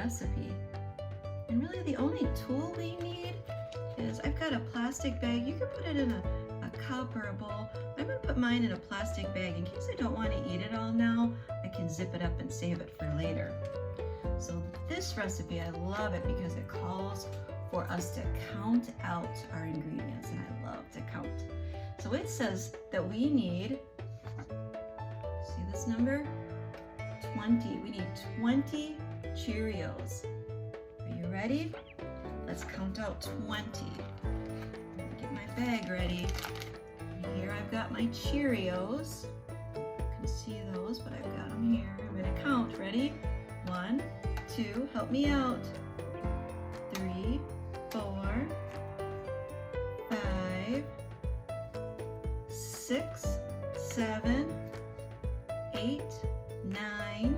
recipe. And really the only tool we need is, I've got a plastic bag. You can put it in a cup or a bowl. I'm gonna put mine in a plastic bag in case I don't want to eat it all now. I can zip it up and save it for later. So this recipe, I love it because it calls for us to count out our ingredients, and I love to count. So it says that we need, see this number? 20. We need 20 Cheerios. Are you ready? Let's count out 20. Get my bag ready. Here I've got my Cheerios. You can see those, but I've got them here. I'm gonna count. Ready? 1, 2, help me out. 3, 4, 5, 6, 7, 8, 9,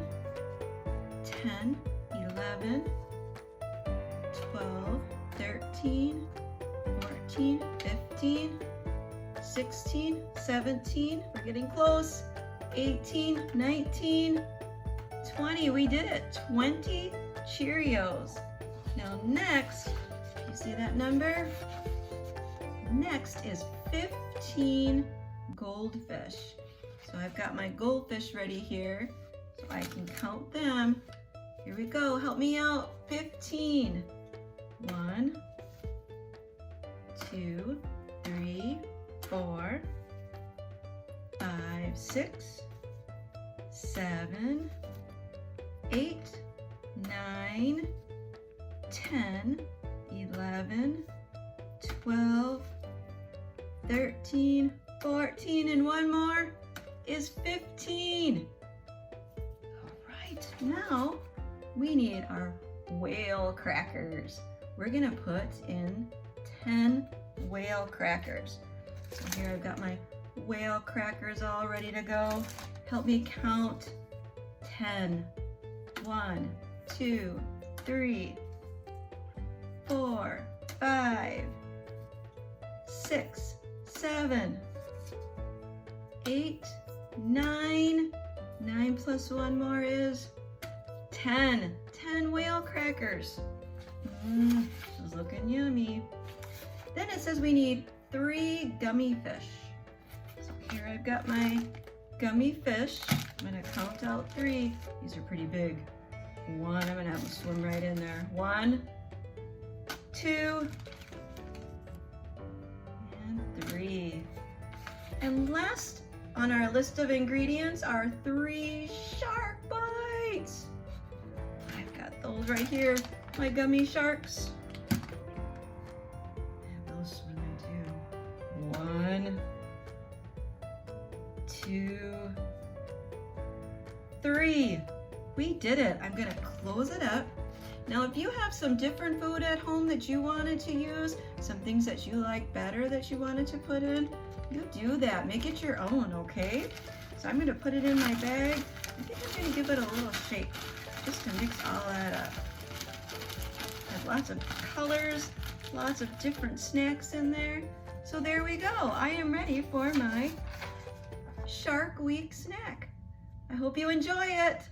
10, 11, 12, 13, 14, 15, 16, 17, we're getting close, 18, 19, 20, we did it, 20 Cheerios. Now next, you see that number? Next is 15 goldfish. So I've got my goldfish ready here, so I can count them. Here we go, help me out, 15. 1, 2, 3, 4, 5, 6, 7, 8, 9, 10, 11, 12, 13, 14, and one more is 15. All right, now we need our whale crackers. We're gonna put in 10 whale crackers. So here I've got my whale crackers all ready to go. Help me count 10. 1, 2, 3, 4, 5, 6, 7, 8, 9. 9 plus one more is 10. 10 whale crackers. This is looking yummy. Then it says we need 3 gummy fish. So here I've got my gummy fish. I'm gonna count out 3. These are pretty big. 1, I'm gonna have them swim right in there. 1, 2, and 3. And last on our list of ingredients are 3 shark bites. I've got those right here, my gummy sharks. And those swim in too. 1, 2, 3. We did it. I'm gonna close it up. Now, if you have some different food at home that you wanted to use, some things that you like better that you wanted to put in, you do that. Make it your own, okay? So I'm gonna put it in my bag. I think I'm gonna give it a little shake just to mix all that up. There's lots of colors, lots of different snacks in there. So there we go. I am ready for my Shark Week snack. I hope you enjoy it.